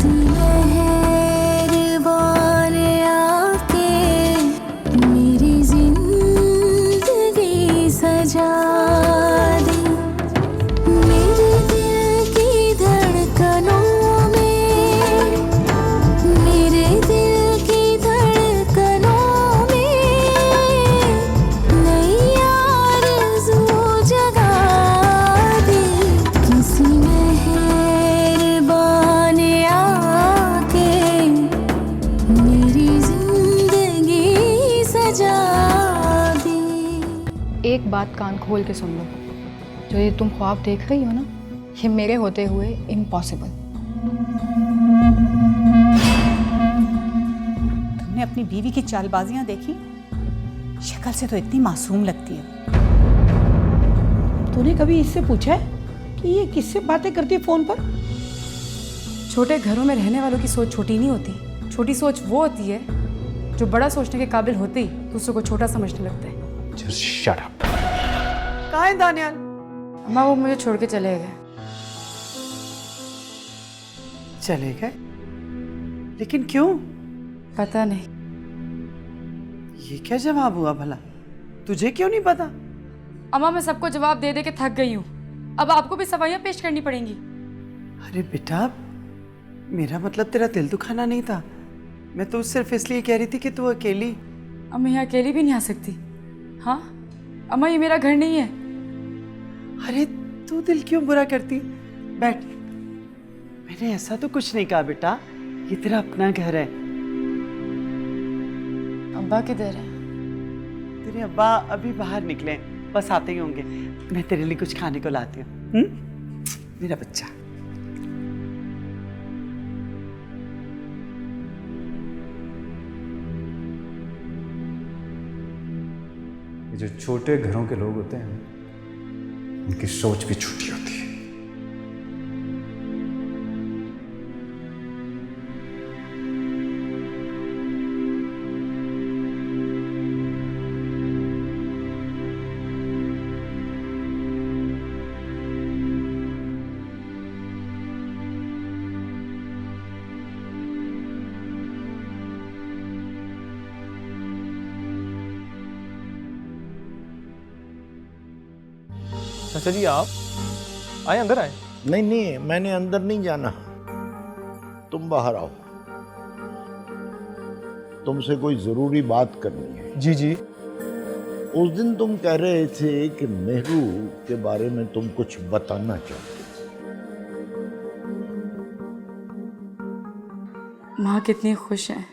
किसी मेहरबान आके मेरी जिंदगी सजा दी। मेरे दिल की धड़कनों में, मेरे दिल की धड़कनों में नई आरज़ू जगा दी। किसी मेहरबान आके मेरी जिंदगी सजा दी। एक बात कान खोल के सुन लो, जो ये तुम ख्वाब देख रही हो ना, ये मेरे होते हुए इम्पॉसिबल। तुमने अपनी बीवी की चालबाजियां देखी? शक्ल से तो इतनी मासूम लगती है। तूने कभी इससे पूछा है कि ये किससे बातें करती है फोन पर? छोटे घरों में रहने वालों की सोच छोटी नहीं होती। छोटी सोच वो होती है जो बड़ा सोचने के काबिल होते ही दूसरों को छोटा समझने लगता है। Just shut up. कहाँ है दानियाल? अम्मा वो मुझे छोड़ के चले गए। चले गए? लेकिन क्यों? पता नहीं। ये क्या जवाब हुआ भला? तुझे क्यों नहीं पता? अम्मा मैं सबको जवाब दे दे के थक गई हूँ, अब आपको भी सफाइयाँ पेश करनी पड़ेंगी। अरे बेटा, मेरा मतलब तेरा दिल दुखाना नहीं था। मैं तो सिर्फ इसलिए कह रही थी कि तू अकेली। अब मैं यहाँ अकेली भी नहीं आ सकती। हाँ अम्मा, ये मेरा घर नहीं है। अरे तू दिल क्यों बुरा करती? बैठ। मैंने ऐसा तो कुछ नहीं कहा बेटा, ये तेरा अपना घर है। अब्बा किधर है? तेरे अब्बा अभी बाहर निकले, बस आते ही होंगे। मैं तेरे लिए कुछ खाने को लाती हूँ। मेरा बच्चा। ये जो छोटे घरों के लोग होते हैं, उनकी सोच भी छोटी होती है। चाचा जी आप आए, अंदर आए। नहीं नहीं, मैंने अंदर नहीं जाना, तुम बाहर आओ, तुमसे कोई जरूरी बात करनी है। जी जी। उस दिन तुम कह रहे थे कि मेहरू के बारे में तुम कुछ बताना चाहते। माँ कितनी खुश हैं।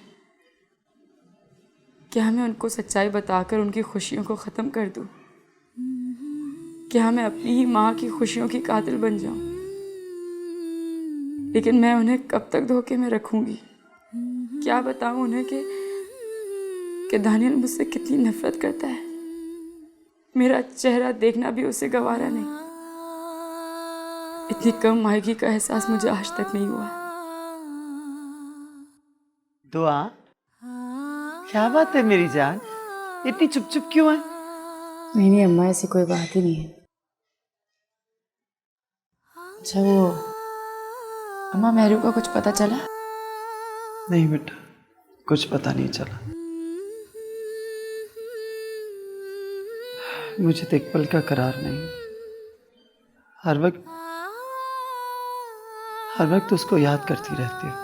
क्या मैं उनको सच्चाई बताकर उनकी खुशियों को ख़त्म कर दूँ? क्या मैं अपनी ही माँ की खुशियों की कातिल बन जाऊं? लेकिन मैं उन्हें कब तक धोखे में रखूंगी? क्या बताऊं उन्हें कि दानियल मुझसे कितनी नफरत करता है। मेरा चेहरा देखना भी उसे गवारा नहीं। इतनी कम मायगी का एहसास मुझे आज तक नहीं हुआ। दुआ, क्या बात है मेरी जान, इतनी चुप चुप क्यों है? नहीं अम्मा, ऐसी कोई बात ही नहीं है। अच्छा वो अम्मा, मेहरू का कुछ पता चला? नहीं बेटा, कुछ पता नहीं चला। मुझे तो एक पल का करार नहीं। हर वक्त उसको याद करती रहती हूँ।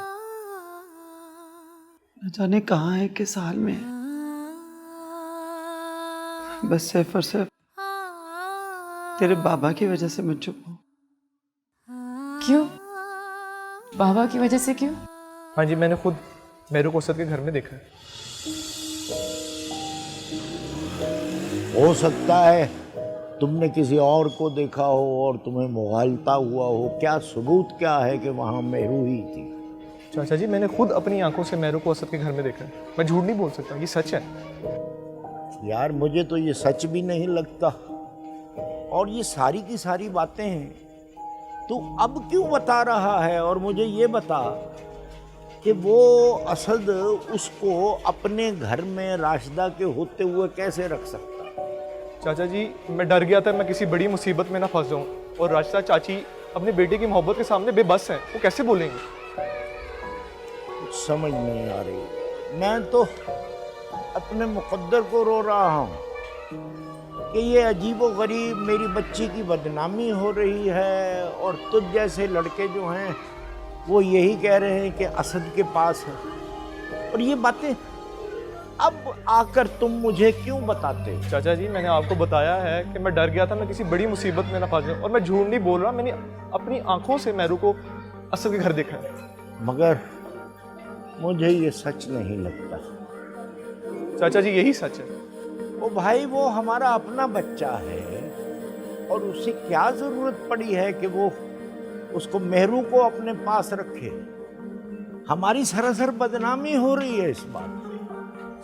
न जाने कहाँ है, किस हाल में है। बस सिर्फ और सिर्फ तेरे बाबा की वजह से मैं चुप हूँ। क्यों? बाबा की वजह से क्यों? हाँ जी, मैंने खुद मेहरू को उसद के घर में देखा है। हो सकता है तुमने किसी और को देखा हो और तुम्हें मुगालता हुआ हो। क्या सबूत क्या है कि वहां मेहरू ही थी? चाचा जी, मैंने खुद अपनी आंखों से मेहरू को उसद के घर में देखा है। मैं झूठ नहीं बोल सकता, ये सच है। यार मुझे तो ये सच भी नहीं लगता। और ये सारी की सारी बातें हैं, तू अब क्यों बता रहा है? और मुझे ये बता कि वो असद उसको अपने घर में राशिदा के होते हुए कैसे रख सकता? चाचा जी, मैं डर गया था मैं किसी बड़ी मुसीबत में ना फंस जाऊं। और राशिदा चाची अपने बेटे की मोहब्बत के सामने बेबस हैं, वो कैसे बोलेंगे? समझ नहीं आ रही। मैं तो अपने मुकद्दर को रो रहा हूँ कि ये अजीबोगरीब मेरी बच्ची की बदनामी हो रही है, और तुझ जैसे लड़के जो हैं वो यही कह रहे हैं कि असद के पास है। और ये बातें अब आकर तुम मुझे क्यों बताते? चाचा जी, मैंने आपको बताया है कि मैं डर गया था मैं किसी बड़ी मुसीबत में ना फंस जाऊं, और मैं झूठ नहीं बोल रहा। मैंने अपनी आंखों से मेहरू को असद के घर देखा है। मगर मुझे ये सच नहीं लगता। चाचा जी, यही सच है। ओ भाई, वो हमारा अपना बच्चा है, और उसे क्या जरूरत पड़ी है कि वो उसको मेहरू को अपने पास रखे? हमारी सरासर बदनामी हो रही है इस बात।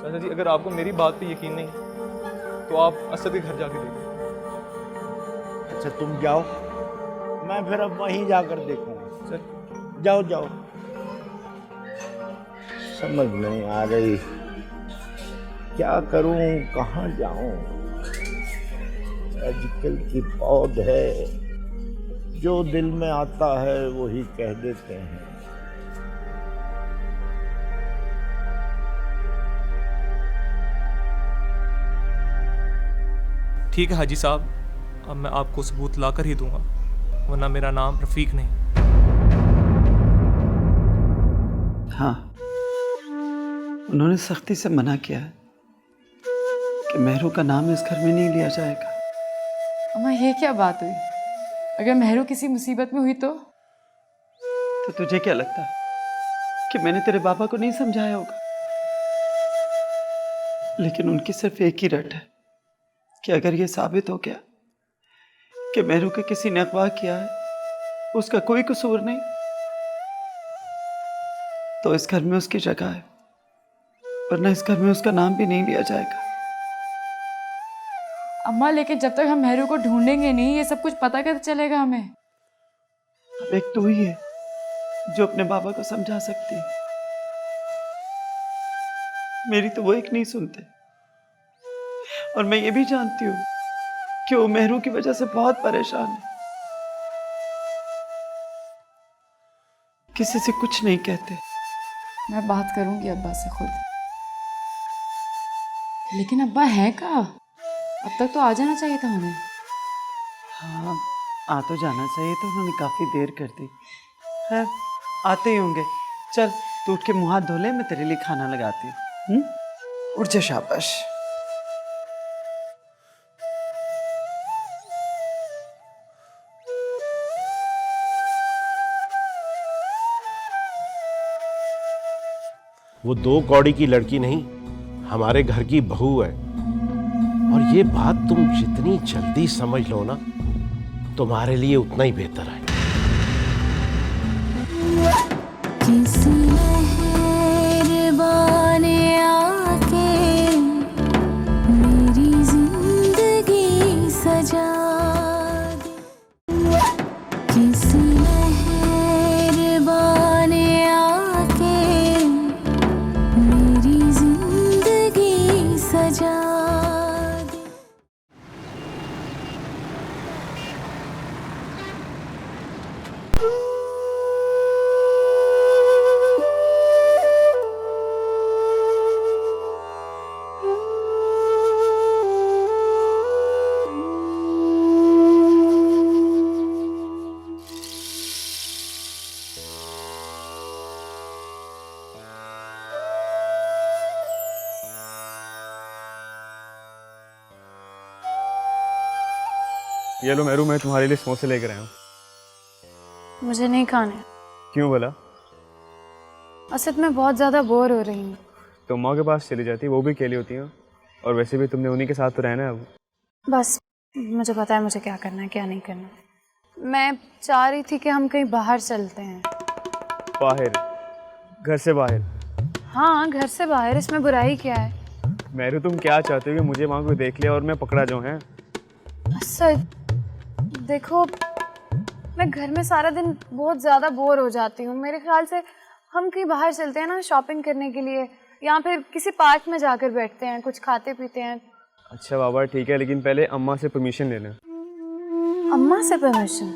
चाचा जी, अगर आपको मेरी बात पे यकीन नहीं तो आप असद के घर जाके देखो। अच्छा, तुम जाओ, मैं फिर अब वहीं जाकर देखूंगा। चल जाओ जाओ। समझ नहीं आ रही क्या करूं, कहाँ जाऊं। आजकल की पौध है, जो दिल में आता है वही कह देते हैं। ठीक है हाजी साहब, अब मैं आपको सबूत ला कर ही दूंगा, वरना मेरा नाम रफीक नहीं। हाँ, उन्होंने सख्ती से मना किया है कि मेहरू का नाम इस घर में नहीं लिया जाएगा। अम्मा, ये क्या बात हुई? अगर मेहरू किसी मुसीबत में हुई तो तुझे क्या लगता है कि मैंने तेरे बाबा को नहीं समझाया होगा? लेकिन उनकी सिर्फ एक ही रट है कि अगर ये साबित हो गया कि मेहरू के किसी ने अगवा किया है, उसका कोई कसूर नहीं, तो इस घर में उसकी जगह है, वरना इस घर में उसका नाम भी नहीं लिया जाएगा। अम्मा, लेकिन जब तक हम मेहरू को ढूंढेंगे नहीं, ये सब कुछ पता कैसे चलेगा हमें? अब एक तू ही है जो अपने बाबा को समझा सकती है। मेरी तो वो एक नहीं सुनते, और मैं ये भी जानती हूँ कि वो मेहरू की वजह से बहुत परेशान है। किसी से कुछ नहीं कहते। मैं बात करूंगी अब्बा से खुद। लेकिन अब्बा है कहाँ? अब तक तो आ जाना चाहिए था उन्हें। हाँ, आ तो जाना चाहिए था, उन्होंने काफी देर कर दी है। आते ही होंगे। चल, तू उठ के मुंह हाथ धो ले, मैं तेरे लिए खाना लगाती हूँ। उठ जा, शाबाश। वो 2 कौड़ी की लड़की नहीं, हमारे घर की बहू है। और ये बात तुम जितनी जल्दी समझ लो ना, तुम्हारे लिए उतना ही बेहतर है। किसी मेहरबान आके मेरी जिंदगी सजा दे। किसी मेहरबान आके मेरी जिंदगी सजा दे। ये लो मेहरू, मैं तुम्हारे लिए समोसे लेकर आया हूँ। मुझे नहीं खाने। क्यों बोला? असद में बहुत ज़्यादा बोर हो रही हूँ। तो माँ के पास चली जाती, वो भी अकेली होती हैं, और वैसे भी तुमने उन्हीं के साथ तो रहना है अब। बस मुझे पता है मुझे क्या करना है क्या नहीं करना। मैं चाह रही थी कि हम कहीं बाहर चलते हैं। बाहर? घर से बाहर? हाँ, घर से बाहर, इसमें बुराई क्या है? मेहरू, तुम क्या चाहते हो कि मुझे वहाँ कोई देख लिया और मैं पकड़ा जाऊँ? हैं? असद, देखो, मैं घर में सारा दिन बहुत ज़्यादा बोर हो जाती हूँ। मेरे ख्याल से हम कहीं बाहर चलते हैं ना, शॉपिंग करने के लिए, या फिर किसी पार्क में जाकर बैठते हैं, कुछ खाते पीते हैं। अच्छा बाबा, ठीक है, लेकिन पहले अम्मा से परमिशन ले लें। अम्मा से परमिशन?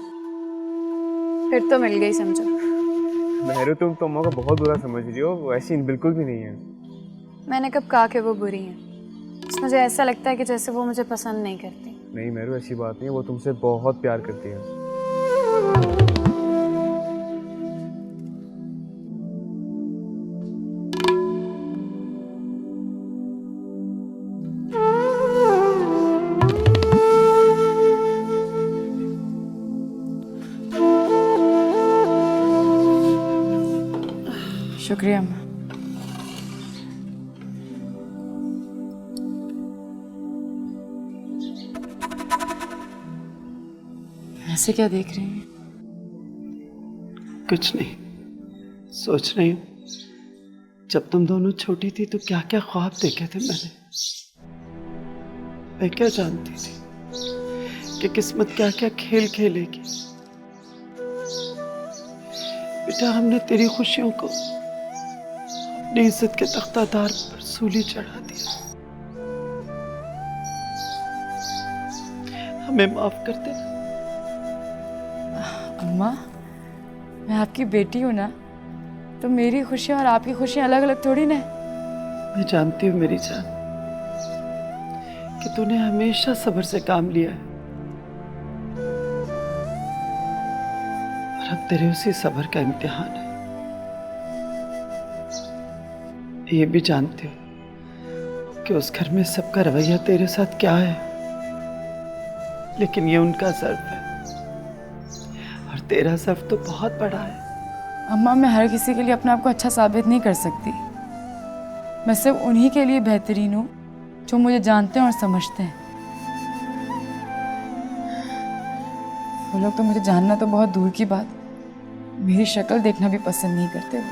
फिर तो मिल गई समझो। मेहरू, तुम तो अम्मा को बहुत बुरा समझ रही हो, वो ऐसी बिल्कुल भी नहीं है। मैंने कब कहा कि वो बुरी हैं? मुझे ऐसा लगता है कि जैसे वो मुझे पसंद नहीं करती। नहीं मेहरू, ऐसी बात नहीं है, वो तुमसे बहुत प्यार करती है। शुक्रिया अम्मा। ऐसे क्या देख रही हैं? कुछ नहीं, सोच रही हूँ जब तुम दोनों छोटी थी तो क्या क्या ख्वाब देखे थे मैंने। मैं क्या जानती थी कि किस्मत क्या क्या खेल खेलेगी। बेटा, हमने तेरी खुशियों को अपनी इज्जत के तख्तादार पर सूली चढ़ा दिया। हमें माफ कर देना। अम्मा, मैं आपकी बेटी हूँ ना, तो मेरी खुशियाँ और आपकी खुशियाँ अलग अलग थोड़ी ना। मैं जानती हूँ मेरी जान कि तूने हमेशा सब्र से काम लिया है, और अब तेरे उसी सब्र का इम्तिहान है। ये भी जानती हूँ कि उस घर में सबका रवैया तेरे साथ क्या है, लेकिन ये उनका ज़र्फ है और तेरा ज़र्फ तो बहुत बड़ा है। अम्मा, मैं हर किसी के लिए अपने आप को अच्छा साबित नहीं कर सकती। मैं सिर्फ उन्हीं के लिए बेहतरीन हूँ जो मुझे जानते हैं और समझते हैं। वो लोग तो मुझे जानना तो बहुत दूर की बात, मेरी शक्ल देखना भी पसंद नहीं करते वो।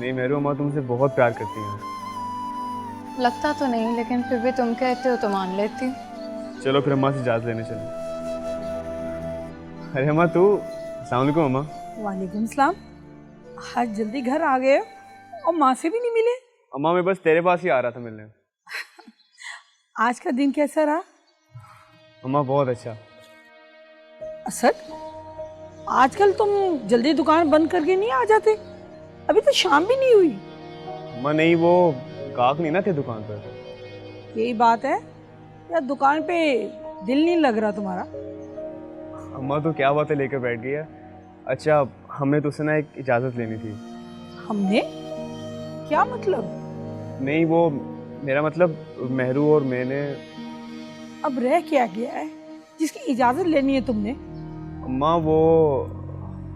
नहीं मेहरू, अम्मा तुमसे बहुत प्यार करती हैं। लगता तो नहीं, लेकिन फिर भी तुम कहते हो तो मान लेती हूँ। चलो फिर अम्मा से इजाज़त लेने चलें। अरे अम्मा तू, अस्सलाम वालेकुम अम्मा। वालेकुम सलाम। आज जल्दी घर आ गए और माँ से भी नहीं मिले? अम्मा मैं बस तेरे पास ही आ रहा था मिलने। आज का दिन कैसा रहा? अम्मा बहुत अच्छा। असद, आजकल तुम जल्दी दुकान बंद करके नहीं आ जाते? अभी तो शाम भी नहीं हुई। अम्मा नहीं, वो गाहक नहीं ना थे दुकान पर। यही बात है या दुकान पे दिल नहीं लग रहा तुम्हारा? अम्मा तो क्या बातें लेकर बैठ गई है। अच्छा, हमें तुझसे ना एक इजाज़त लेनी थी। हमने? क्या मतलब? नहीं वो मेरा मतलब मेहरू और मैंने। अब रह क्या गया है जिसकी इजाजत लेनी है तुमने? अम्मा वो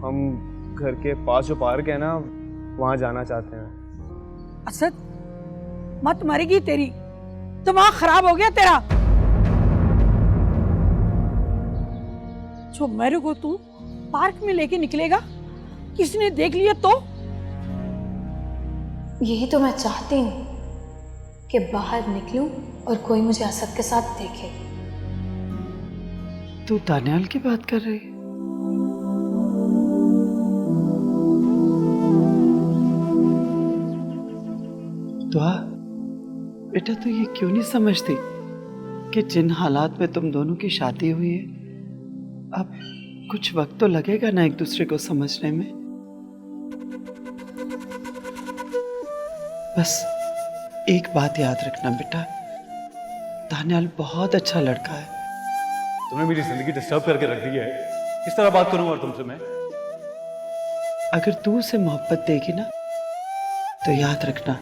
हम घर के पास जो पार्क है ना, वहाँ जाना चाहते हैं। असद, मत मरेगी तेरी, दिमाग खराब हो गया तेरा। जो मेरे को तू पार्क में लेके निकलेगा, किसी ने देख लिया तो? यही तो मैं चाहती हूँ कि बाहर निकलूं और कोई मुझे असद के साथ देखे। तू दानियाल की बात कर रही है? दुआ, बेटा तू ये क्यों नहीं समझती कि जिन हालात में तुम दोनों की शादी हुई है, अब कुछ वक्त तो लगेगा ना एक दूसरे को समझने में। बस एक बात याद रखना बेटा, दानियाल बहुत अच्छा लड़का है। तुमने मेरी जिंदगी डिस्टर्ब करके रख दी है, किस तरह बात करूंगा तुमसे मैं? अगर तू उसे मोहब्बत देगी ना, तो याद रखना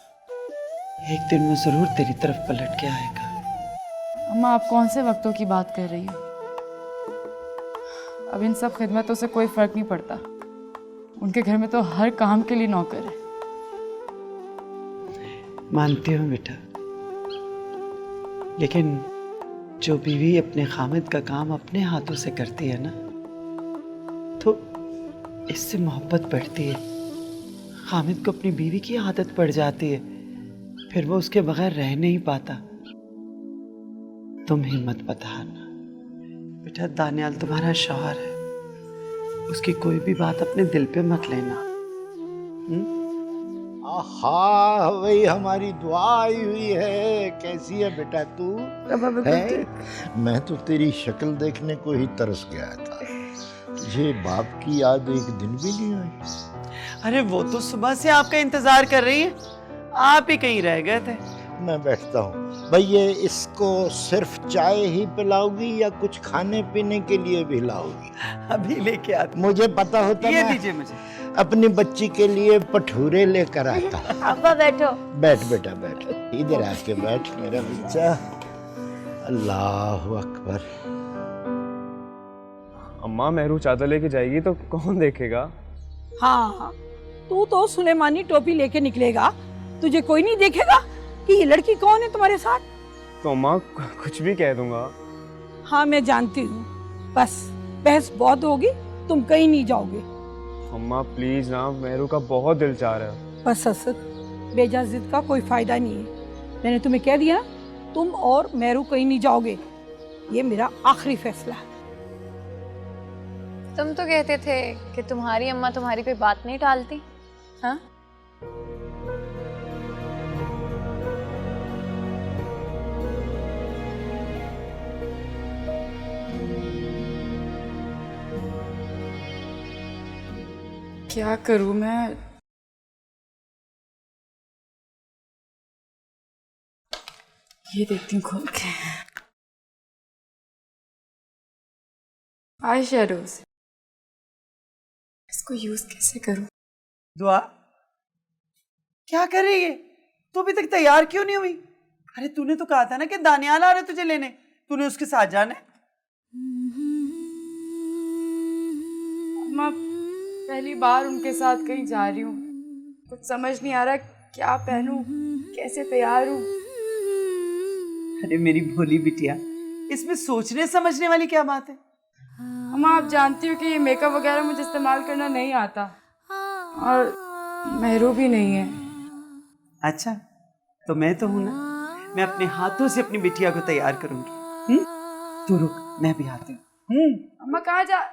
एक दिन वो जरूर तेरी तरफ पलट के आएगा। अम्मा, आप कौन से वक्तों की बात कर रही हो? अब इन सब खिदमतों से कोई फर्क नहीं पड़ता। उनके घर में तो हर काम के लिए नौकर है। मानती हूँ बेटा, लेकिन जो बीवी अपने खामिद का काम अपने हाथों से करती है ना, तो इससे मोहब्बत बढ़ती है। खामिद को अपनी बीवी की आदत पड़ जाती है, फिर वो उसके बगैर रह नहीं पाता। तुम हिम्मत मत हारना बेटा, दानियाल तुम्हारा शौहर है, उसकी कोई भी बात अपने दिल पे मत लेना। आहा, वही हमारी दुआ आई हुई है। कैसी है बेटा तू? है? मैं तो तेरी शक्ल देखने को ही तरस गया था। मुझे बाप की याद एक दिन भी नहीं आई। अरे वो तो सुबह से आपका इंतजार कर रही है, आप ही कहीं रह गए थे। मैं बैठता हूँ। भाई ये इसको सिर्फ चाय ही पिलाओगी या कुछ खाने पीने के लिए भी लाओगी? अभी लेके आती। मुझे पता होता ये मैं दीजिए मुझे। अपनी बच्ची के लिए भटूरे लेकर आता। अब्बा बैठो। बैठ बेटा बैठ, इधर आके बैठ मेरा बच्चा। अल्लाह अकबर। अम्मा मेहरू चादर लेके जाएगी तो कौन देखेगा? हाँ, तू तो सुलेमानी टोपी लेके निकलेगा, तुझे कोई नहीं देखेगा कि ये लड़की कौन है तुम्हारे साथ। तो अम्मा कुछ भी कह दूंगा। हाँ मैं जानती हूँ, बस बहस बहुत होगी, तुम कहीं नहीं जाओगे। अम्मा प्लीज ना, मेहरू का बहुत दिल चाह रहा है। बस असद, बेजा जिद का कोई फायदा नहीं है। मैंने तुम्हें कह दिया ना, तुम और मेहरू कहीं नहीं जाओगे, ये मेरा आखिरी फैसला है। तुम तो कहते थे कि तुम्हारी अम्मा तुम्हारी कोई बात नहीं टालती। हाँ, क्या करूं मैं? ये देखती हूँ खोल के। आई शेडोज, इसको यूज कैसे करूं? दुआ क्या कर रही है तू? अभी तक तैयार क्यों नहीं हुई? अरे तूने तो कहा था ना कि दानियाल आ रहे तुझे लेने, तूने उसके साथ जाना है। अम्मा पहली बार उनके साथ कहीं जा रही हूँ, कुछ समझ नहीं आ रहा क्या पहनूं, कैसे तैयार हूँ। अरे मेरी भोली बिटिया, इसमें सोचने समझने वाली क्या बात है? अम्मा आप जानती हो कि ये मेकअप वगैरह मुझे इस्तेमाल करना नहीं आता, और मेहरू भी नहीं है। अच्छा तो मैं तो हूं ना, मैं अपने हाथों से अपनी बिटिया को तैयार करूंगी। तू रुक, मैं भी आती हूँ। अम्मा कहाँ जा?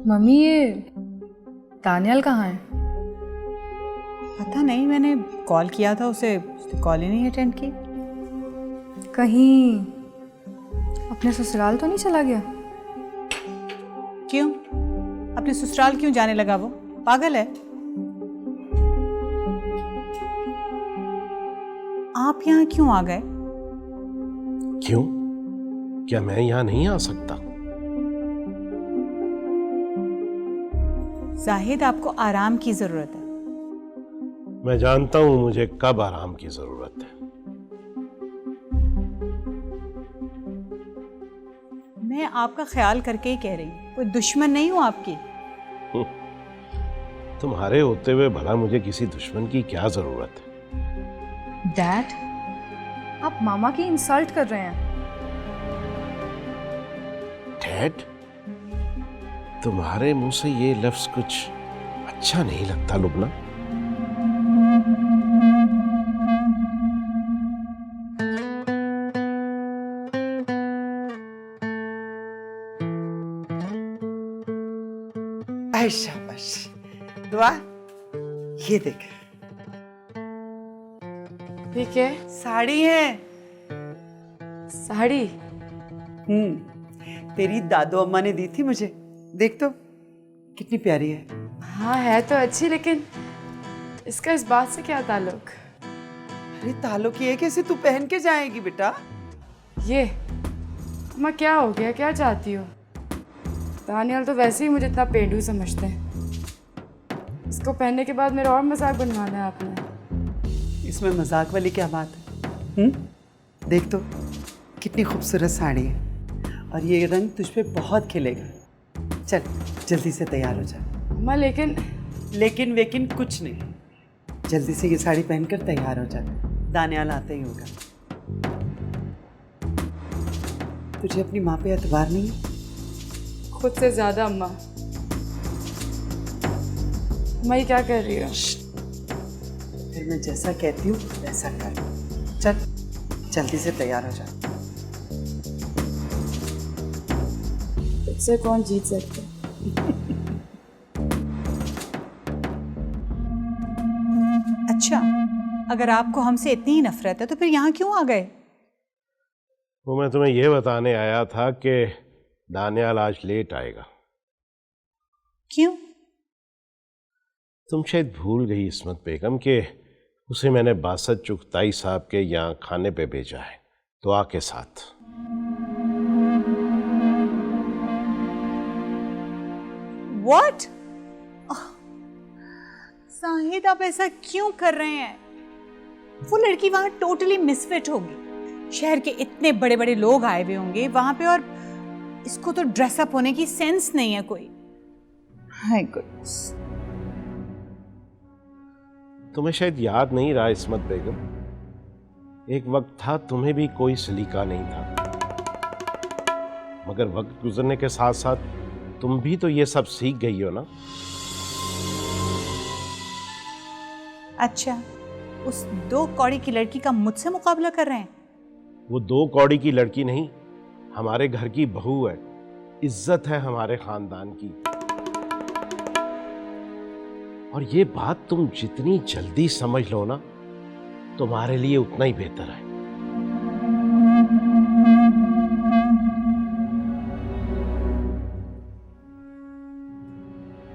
मम्मी ये दानियाल कहाँ है? पता नहीं, मैंने कॉल किया था उसे, उसने कॉल ही नहीं अटेंड की। कहीं अपने ससुराल तो नहीं चला गया? क्यों? अपने ससुराल क्यों जाने लगा? वो पागल है? आप यहाँ क्यों आ गए? क्यों? क्या मैं यहाँ नहीं आ सकता? जाहिद, आपको आराम की जरूरत है। मैं जानता हूं मुझे कब आराम की जरूरत है। मैं आपका ख्याल करके ही कह रही हूँ, कोई दुश्मन नहीं हूँ आपकी। तुम्हारे होते हुए भला मुझे किसी दुश्मन की क्या जरूरत है? डैड, आप मामा की इंसल्ट कर रहे हैं। डैड, तुम्हारे मुंह से ये लफ्ज कुछ अच्छा नहीं लगता लुबना। शाबाश दुआ, ये देख। ठीक है, साड़ी है। साड़ी? तेरी दादो अम्मा ने दी थी मुझे, देख तो कितनी प्यारी है। हाँ है तो अच्छी, लेकिन इसका इस बात से क्या ताल्लुक? अरे ताल्लुक ये कैसे तू पहन के जाएगी बेटा? ये अम्मा क्या हो गया, क्या चाहती हो? दानियाल तो वैसे ही मुझे इतना पेंडू समझते हैं, इसको पहनने के बाद मेरा और मजाक बनवाना है आपने। इसमें मजाक वाली क्या बात है? देख तो कितनी खूबसूरत साड़ी है, और ये रंग तुझ पे बहुत खिलेगा। चल जल्दी से तैयार हो जा। अम्मा लेकिन वेकिन कुछ नहीं, जल्दी से ये साड़ी पहनकर तैयार हो जा, दानियाल आते ही होगा। तुझे अपनी माँ पे एतबार नहीं है? खुद से ज्यादा। अम्मा ये क्या कर रही हो? फिर मैं जैसा कहती हूँ वैसा कर। चल जल्दी से तैयार हो जा। तुझसे कौन जीत सकता है? अच्छा, अगर आपको हमसे इतनी ही नफरत है तो फिर यहाँ क्यों आ गए? वो मैं तुम्हें ये बताने आया था कि दानियाल आज लेट आएगा। क्यों? तुम शायद भूल गई इस्मत बेगम कि उसे मैंने बासत चुगताई साहब के यहाँ खाने पे भेजा है, दुआ के साथ। What? साहिद, आप ऐसा क्यों कर रहे हैं? वो लड़की वहां टोटली मिसफिट होगी। शहर के इतने बड़े बड़े लोग आए हुए होंगे वहां पे, और इसको तो ड्रेसअप होने की सेंस नहीं है कोई। हाय गुडनेस। तुम्हें शायद याद नहीं रहा इस्मत बेगम, एक वक्त था तुम्हें भी कोई सलीका नहीं था, मगर वक्त गुजरने के साथ साथ तुम भी तो ये सब सीख गई हो ना। अच्छा, उस 2 कौड़ी की लड़की का मुझसे मुकाबला कर रहे हैं? वो 2 कौड़ी की लड़की नहीं, हमारे घर की बहू है, इज्जत है हमारे खानदान की। और ये बात तुम जितनी जल्दी समझ लो ना, तुम्हारे लिए उतना ही बेहतर है।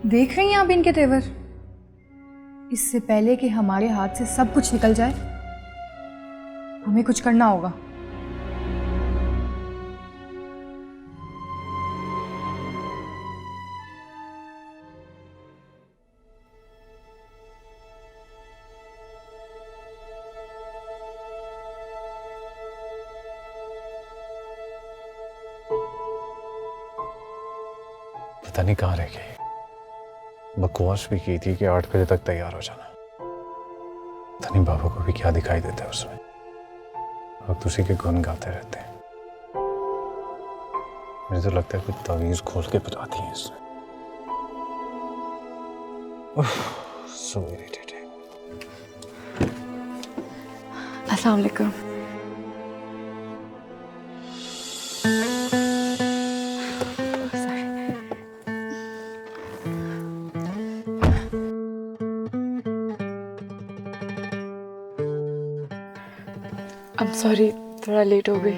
देख रही हैं आप इनके तेवर? इससे पहले कि हमारे हाथ से सब कुछ निकल जाए, हमें कुछ करना होगा। पता नहीं कहाँ रह गई। बकवास भी की थी कि 8 बजे तक तैयार हो जाना। पता नहीं बाबा को भी क्या दिखाई देता है उसमें, वक्त उसी के गुन गाते रहते हैं। मुझे तो लगता है कुछ तावीज खोल के बताती है इसमें। So irritating. अस्सलाम वालेकुम। I'm sorry, थोड़ा लेट हो गई।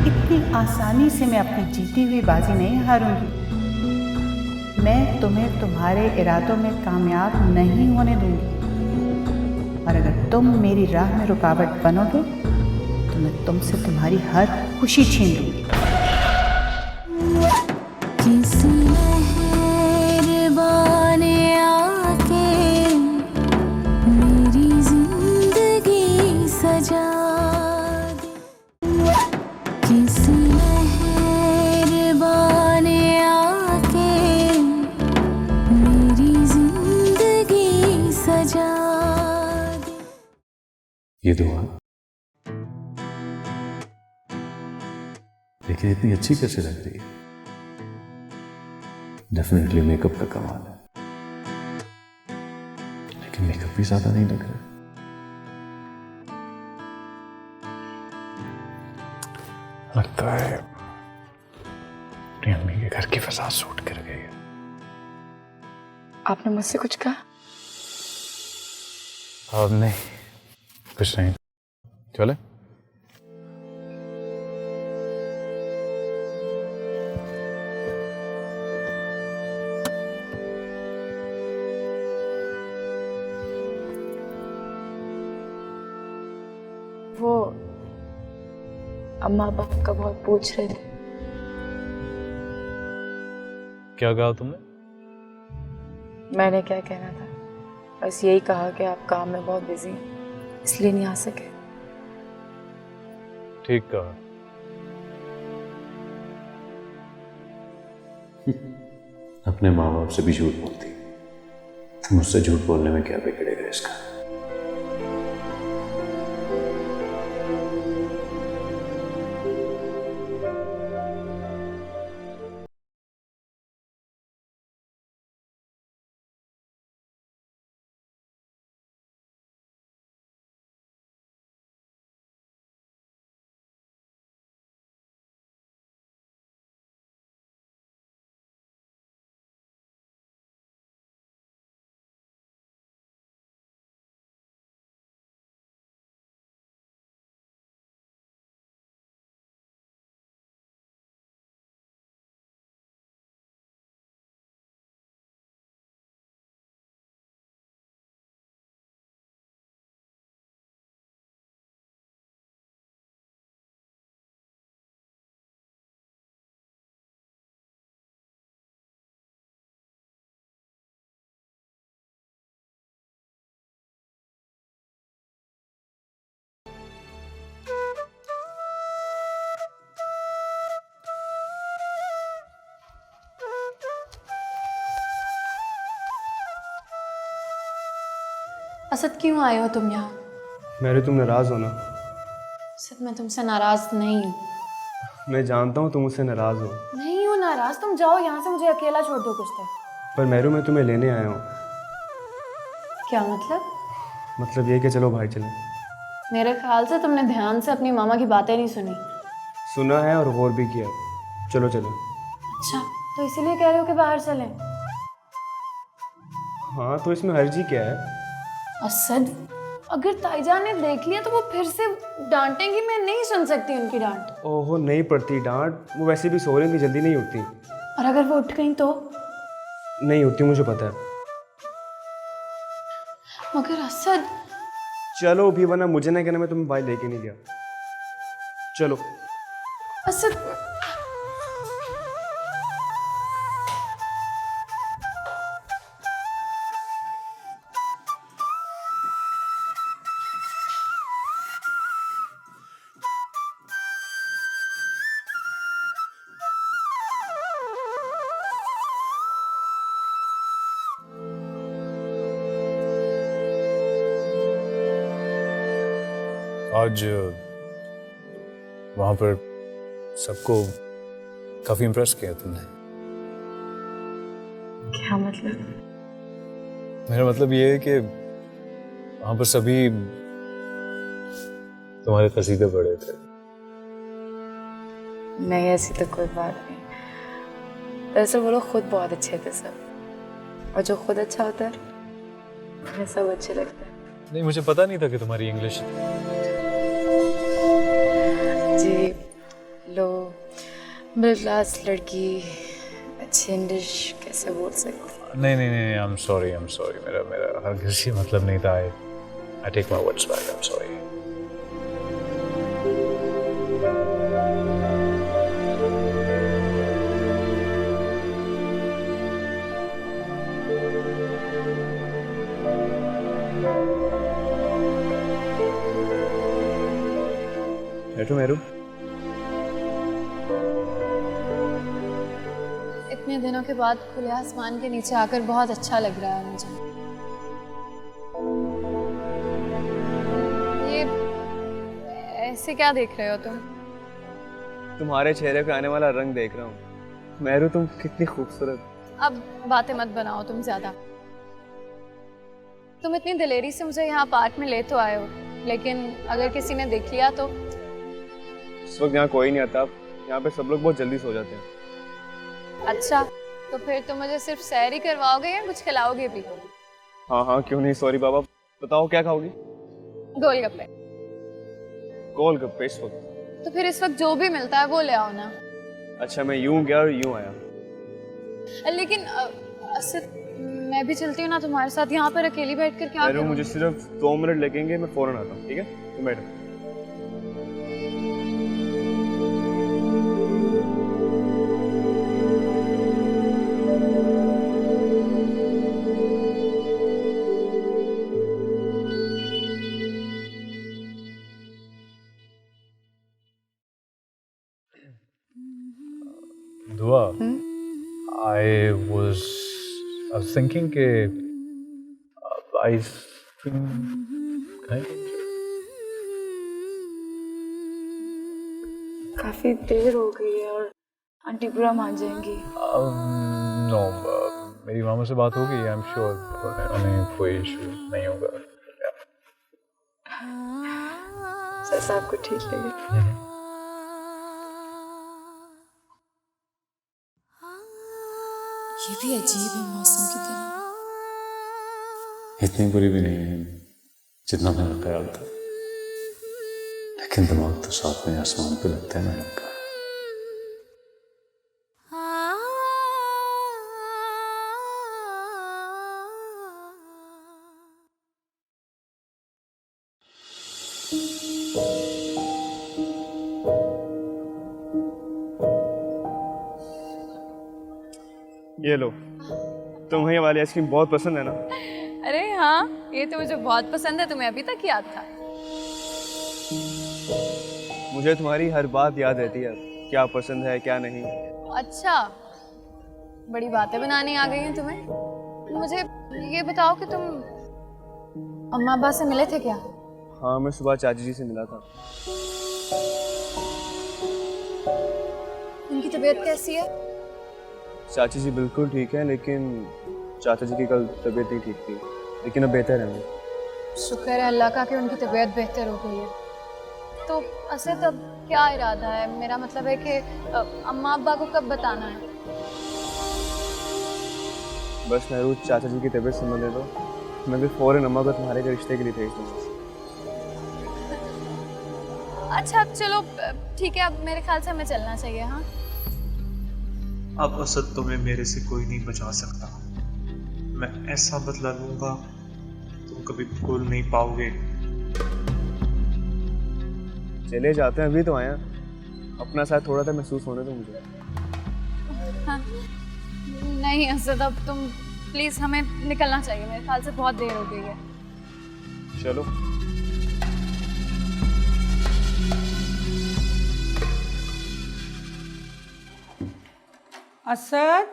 इतनी आसानी से मैं अपनी जीती हुई बाजी नहीं हारूंगी। मैं तुम्हें तुम्हारे इरादों में कामयाब नहीं होने दूंगी, और अगर तुम मेरी राह में रुकावट बनोगे तो मैं तुमसे तुम्हारी हर खुशी छीन लूंगी। किसी मेहरबान आके मेरी जिंदगी सजा दे। किसी मेहरबान आके मेरी जिंदगी सजा दे। ये दुआ लेकिन इतनी अच्छी कैसे लग रही है? डेफिनेटली मेकअप का कमाल है, लेकिन मेकअप भी ज्यादा नहीं लग रहा। लगता है अपनी अम्मी के घर की फसा सूट कर गई है। आपने मुझसे कुछ कहा? अब नहीं, कुछ नहीं। चले? वो अम्मा बाप का बहुत पूछ रहे थे। क्या कहा तुमने? मैंने क्या कहना था, बस यही कहा कि आप काम में बहुत बिजी हैं, इसलिए नहीं आ सके। ठीक कहा। अपने माँ बाप से भी झूठ बोलती, मुझसे झूठ बोलने में क्या बिगड़ेगा इसका। असद क्यों आए हो तुम यहाँ? मेरे तुम नाराज़ हो ना। असद मैं तुमसे नाराज नहीं हूँ। मैं जानता हूँ तुम मुझसे नाराज़ हो, नहीं हूँ नाराज, तुम जाओ यहाँ से, मुझे अकेला छोड़ दो कुछ देर। पर मेरू मैं तुम्हें लेने आया हूँ। क्या मतलब? मतलब ये कि चलो भाई चलें। मेरे ख्याल से तुमने ध्यान से अपनी मामा की बातें नहीं सुनी। सुना है और गौर भी किया। चलो चलो। अच्छा, तो इसीलिए कह रहे हो कि बाहर चलें? हाँ तो इसमें हर्जी क्या है? असद, अगर ताईजान ने देख लिया तो वो फिर से डांटेंगी, मैं नहीं सुन सकती उनकी डांट। ओहो नहीं पड़ती डांट, वो वैसे भी सो रही थी, जल्दी नहीं उठती। और अगर वो उठ गई तो? नहीं उठती, मुझे पता है। मगर असद। चलो भी, वरना मुझे ना कहना मैं तुम्हें भाई लेके नहीं गया। चलो। असद। आज वहाँ पर सबको काफी इम्प्रेस किया तुमने। क्या मतलब? मेरा मतलब ये है कि वहाँ पर सभी तुम्हारे कसीदे पढ़े थे। नहीं, ऐसी तो कोई बात नहीं। दरअसल वो लोग खुद बहुत अच्छे थे सब, और जो खुद अच्छा होता है उन्हें सब अच्छे लगते हैं। नहीं, मुझे पता नहीं था कि तुम्हारी इंग्लिश। जी लो, मिडिल क्लास लड़की अच्छी इंग्लिश कैसे बोल सकती? नहीं नहीं नहीं, आई एम सॉरी, मेरा हरगिज़ ये मतलब नहीं था। I take my words back, I am sorry. बैठो मेरू। इतने दिनों के बाद खुले आसमान के नीचे आकर बहुत अच्छा लग रहा है मुझे। ये ऐसे क्या देख रहे हो तुम? तुम्हारे चेहरे पे आने वाला रंग देख रहा हूँ। मेरू तुम कितनी खूबसूरत। अब बातें मत बनाओ तुम ज्यादा। तुम इतनी दिलेरी से मुझे यहाँ पार्क में ले तो आए हो, लेकिन अगर किसी ने देख लिया तो? इस वक्त यहाँ कोई नहीं आता, यहाँ पे सब लोग बहुत जल्दी सो जाते हैं। अच्छा, तो फिर तुम मुझे सिर्फ सैर ही करवाओगे या कुछ खिलाओगे भी? हाँ हाँ क्यों नहीं, सॉरी बाबा। बताओ क्या खाओगी? गोलगप्पे। गोलगप्पे इस वक्त? तो फिर इस वक्त जो भी मिलता है वो ले आओ ना। अच्छा, मैं यूं गया और यूं आया। लेकिन असद, मैं भी चलती हूँ ना तुम्हारे साथ। यहाँ पर अकेली बैठकर क्या करूँ? मुझे सिर्फ 2 मिनट लगेंगे, मैं फौरन आता हूँ। ठीक है, तुम बैठो। दुआ, I was thinking कि आइसक्रीम खाएं। काफी देर हो गई है और आंटी बुरा मान जाएंगी। नो, मेरी मामा से बात हो गई, आई एम श्योर कोई इशू नहीं होगा। जैसा आपको ठीक लगे। ये भी अजीब है मौसम की तरह। इतनी बुरी भी नहीं है जितना मेरा ख्याल था, लेकिन दिमाग तो साथ में आसमान पे लगता है मैंने कहा। ये लो, तुम्हें ये वाली आइसक्रीम बहुत पसंद है ना? अरे हाँ, ये तो मुझे बहुत पसंद है। तुम्हें अभी तक याद था? मुझे तुम्हारी हर बात याद रहती है, क्या पसंद है क्या नहीं। अच्छा, बड़ी बातें बनानी आ गई हैं तुम्हें। मुझे ये बताओ कि तुम अम्मा अब्बा से मिले थे क्या? हाँ, मैं सुबह चाची जी से मिला था। उनकी तबीयत कैसी है? चाची जी बिल्कुल ठीक है, लेकिन चाचा जी की कल तबीयत नहीं ठीक थी, लेकिन अब बेहतर है वो। शुक्र है अल्लाह का कि उनकी तबीयत बेहतर हो गई है। तो असद अब क्या इरादा है? मेरा मतलब है कि अम्मा अब्बा को कब बताना है? बस महरू, चाचा जी की तबीयत समझ ले दो, मैं भी फौरन अम्मा को तुम्हारे के रिश्ते के लिए भेज दूँगा। अच्छा चलो ठीक है, अब मेरे ख्याल से हमें चलना चाहिए। हाँ, अब असद तुम्हें मेरे से कोई नहीं बचा सकता। मैं ऐसा बदला लूंगा तुम कभी भूल नहीं पाओगे। चले जाते हैं, अभी तो आए हैं, अपना साथ थोड़ा सा महसूस होने दो मुझे। हाँ। नहीं असद, अब तुम प्लीज, हमें निकलना चाहिए, मेरे ख्याल से बहुत देर हो गई है। चलो। असद,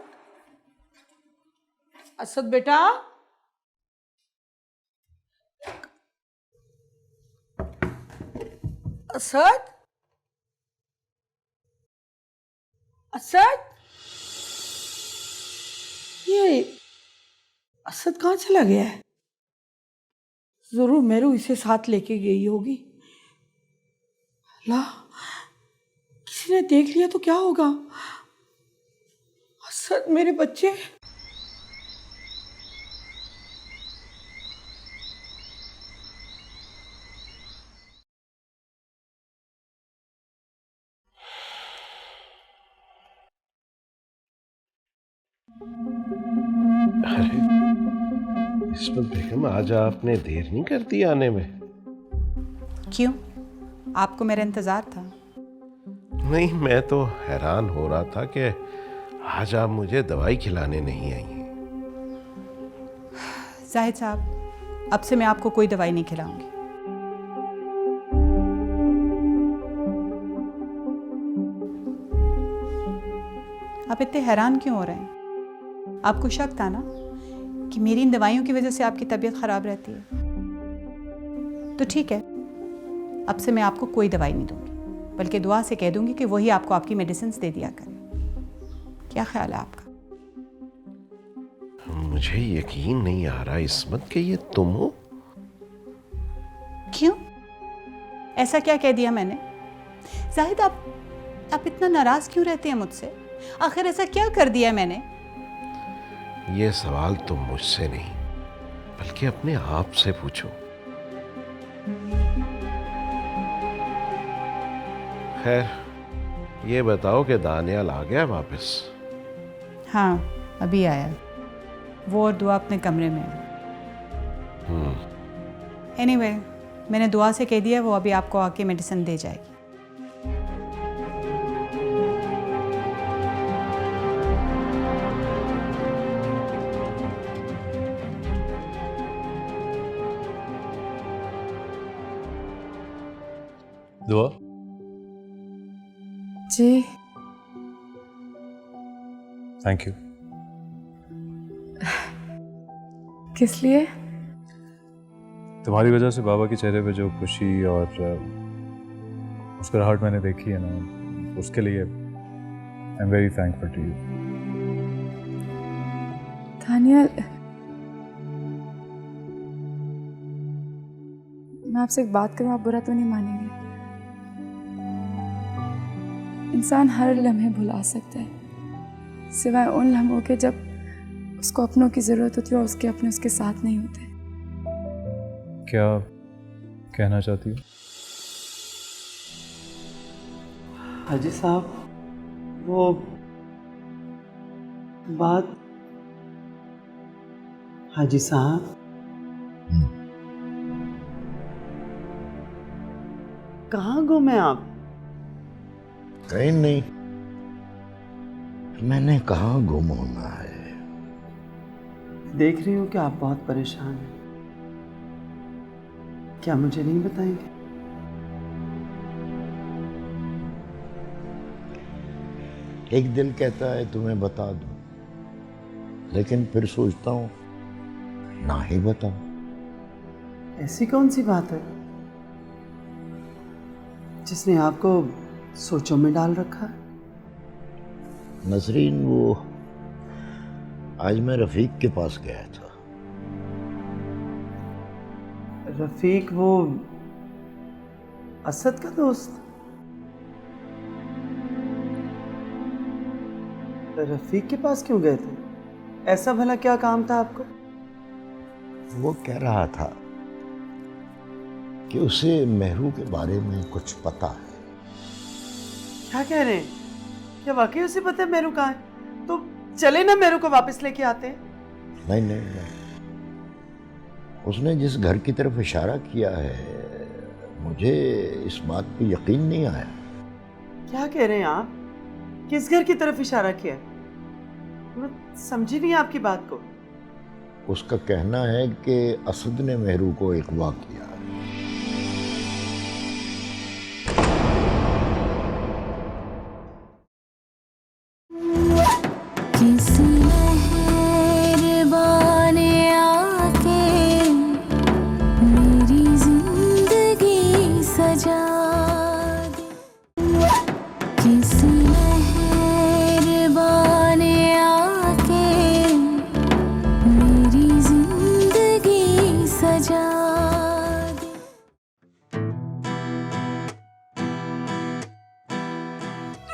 असद बेटा, असद, असद, ये असद कहाँ चला गया है? जरूर मेरू इसे साथ लेके गई होगी। अल्लाह, किसी ने देख लिया तो क्या होगा? असद मेरे बच्चे। अरे इस्मत बेगम, आज आपने देर नहीं कर दी आने में? क्यों? आपको मेरा इंतजार था? नहीं, मैं तो हैरान हो रहा था कि आज आप मुझे दवाई खिलाने नहीं आई हैं। जाहिद साहब, अब से मैं आपको कोई दवाई नहीं खिलाऊंगी। आप इतने हैरान क्यों हो रहे हैं? आपको शक था ना कि मेरी इन दवाइयों की वजह से आपकी तबीयत खराब रहती है? तो ठीक है, अब से मैं आपको कोई दवाई नहीं दूंगी, बल्कि दुआ से कह दूंगी कि वही आपको आपकी मेडिसिन दे दिया करें। क्या ख्याल है आपका? मुझे यकीन नहीं आ रहा इस्मत कि ये तुम हो। क्यों? ऐसा क्या कह दिया मैंने? जाहिद, आप इतना नाराज क्यों रहते हैं मुझसे? आखिर ऐसा क्या कर दिया मैंने? ये सवाल तुम मुझसे नहीं बल्कि अपने आप से पूछो। खैर, ये बताओ कि दानियाल आ गया वापस? हाँ, अभी आया। वो और दुआ अपने कमरे में है। एनीवे, मैंने दुआ से कह दिया, वो अभी आपको आके मेडिसिन दे जाएगी। दुआ जी। Thank you. किस लिए? तुम्हारी वजह से बाबा के चेहरे पे जो खुशी और मुस्कुराहट मैंने देखी है ना, उसके लिए I am very thankful to you. Daniel, मैं आपसे एक बात करूं, आप बुरा तो नहीं मानेंगे? इंसान हर लम्हे भुला सकता है, सिवाय उन लम्हों के जब उसको अपनों की ज़रूरत होती है और उसके अपने उसके साथ नहीं होते। क्या कहना चाहती हो? हाजी साहब, वो बात, हाजी साहब, कहाँ गुमे आप? कहीं नहीं। मैंने कहाँ गुम होना है? देख रही हूँ कि आप बहुत परेशान हैं। क्या मुझे नहीं बताएंगे? एक दिन कहता है तुम्हें बता दूं, लेकिन फिर सोचता हूं ना ही बताऊं। ऐसी कौन सी बात है जिसने आपको सोचों में डाल रखा है? नसरीन, वो आज मैं रफीक के पास गया था। रफीक, वो असद का दोस्त? रफीक के पास क्यों गए थे? ऐसा भला क्या काम था आपको? वो कह रहा था कि उसे मेहरू के बारे में कुछ पता है। क्या कह रहे हैं? क्या वाकई उसे पता है मेरू कहाँ है? तो चले ना मेरू को वापस लेके आते हैं। नहीं नहीं नहीं, उसने जिस घर की तरफ इशारा किया है मुझे इस बात पे यकीन नहीं आया। क्या कह रहे हैं आप? किस घर की तरफ इशारा किया? मैं समझी नहीं आपकी बात को। उसका कहना है कि असद ने मेहरू को अगवा किया।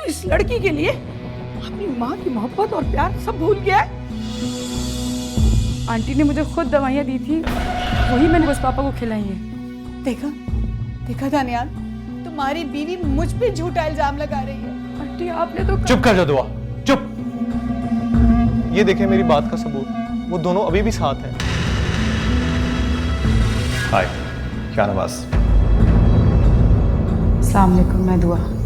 इस लड़की के लिए अपनी माँ की मोहब्बत और प्यार सब भूल गया है। आंटी ने मुझे खुद दवाइयाँ दी थी, वही मैंने बस पापा को खिलाई है। देखा देखा दानियाल, तुम्हारी बीवी मुझ पे झूठा इल्जाम लगा रही है। आंटी आपने तो चुप कर जा दुआ, चुप। ये देखें मेरी बात का सबूत, वो दोनों अभी भी साथ हैं। हाय, शाहनवाज। अस्सलाम वालेकुम, मैं दुआ।